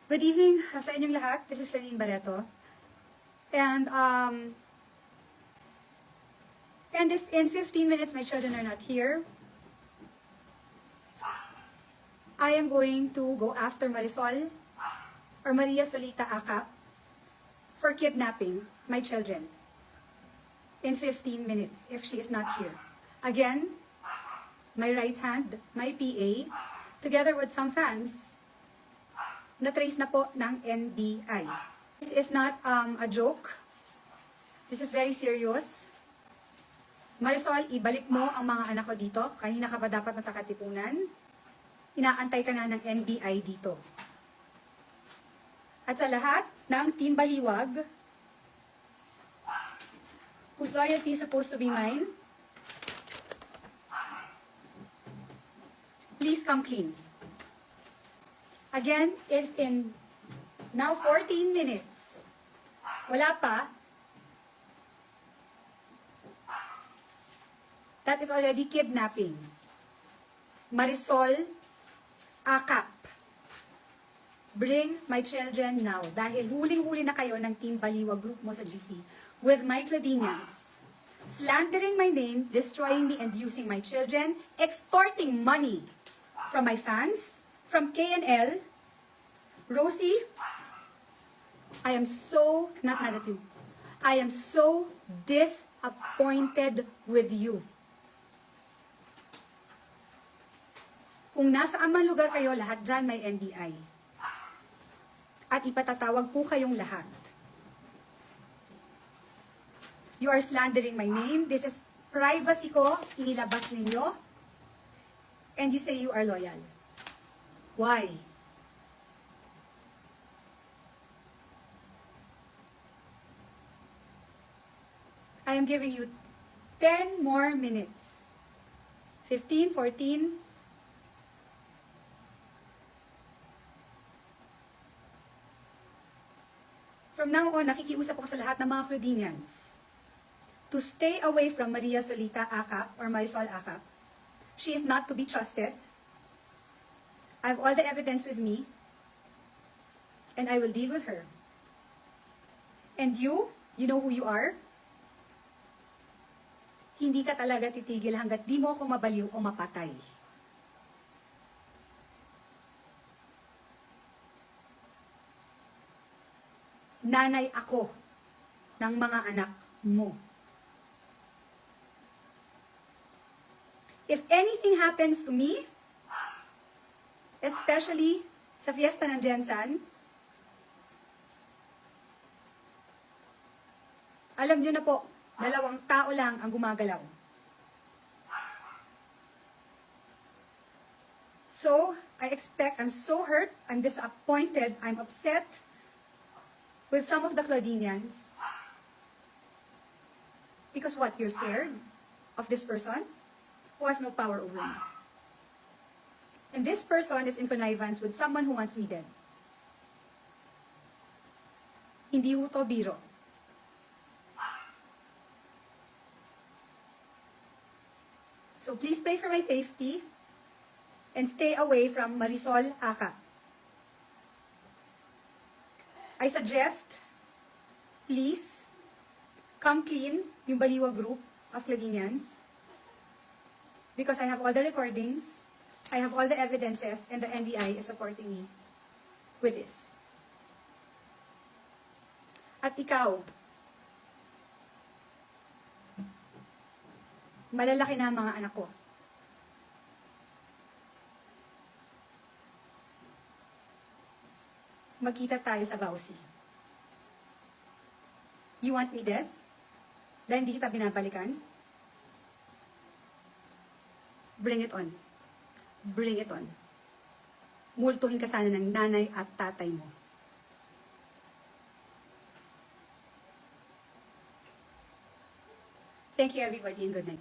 Good evening sa inyong lahat. This is Claudine Barreto. And if in 15 minutes my children are not here, I am going to go after Marisol or Maria Solita Acap for kidnapping my children in 15 minutes if she is not here. Again, my right hand, my PA, together with some fans, na-trace na po ng NBI. This is not a joke. This is very serious. Marisol, ibalik mo ang mga anak ko dito. Kanina ka pa dapat nasa Katipunan. Inaantay ka na ng NBI dito. At sa lahat ng Team Baliwag, whose loyalty is supposed to be mine, please come clean. Again, if in now 14 minutes, wala pa, that is already kidnapping. Marisol Acap, bring my children now. Dahil huling-huli na kayo ng Team Baliwag group mo sa GC with my Claudinians, slandering my name, destroying me and using my children, extorting money from my fans, from KNL. Rosie, I am so, not mad at you, I am so disappointed with you. Kung nasa amang lugar kayo, lahat dyan may NBI. At ipatatawag po kayong lahat. You are slandering my name. This is privacy ko, inilabas ninyo. And you say you are loyal. Why? I am giving you 10 more minutes. 15, 14, from now on, nakikiusap ako sa lahat ng mga Claudinians to stay away from Maria Solita Acap or Marisol Acap. She is not to be trusted. I have all the evidence with me, and I will deal with her. And you know who you are? Hindi ka talaga titigil hanggat di mo ako mabaliw o mapatay. Nanay ako ng mga anak mo. If anything happens to me, especially sa fiesta ng Jensan, alam nyo na po, 2 tao lang ang gumagalaw. So, I'm so hurt, I'm disappointed, I'm upset with some of the Claudinians. Because what? You're scared of this person who has no power over me. And this person is in connivance with someone who wants me dead. Hindi ho to biro. So please pray for my safety and stay away from Marisol Acap. I suggest, please, come clean yung Baliwag group of Claudinians because I have all the recordings, I have all the evidences, and the NBI is supporting me with this. At ikaw, malalaki na ang mga anak ko. Magkita tayo sa Bausi. You want me dead? Dahil hindi kita binabalikan? Bring it on. Bring it on. Multuhin ka sana ng nanay at tatay mo. Thank you everybody and good night.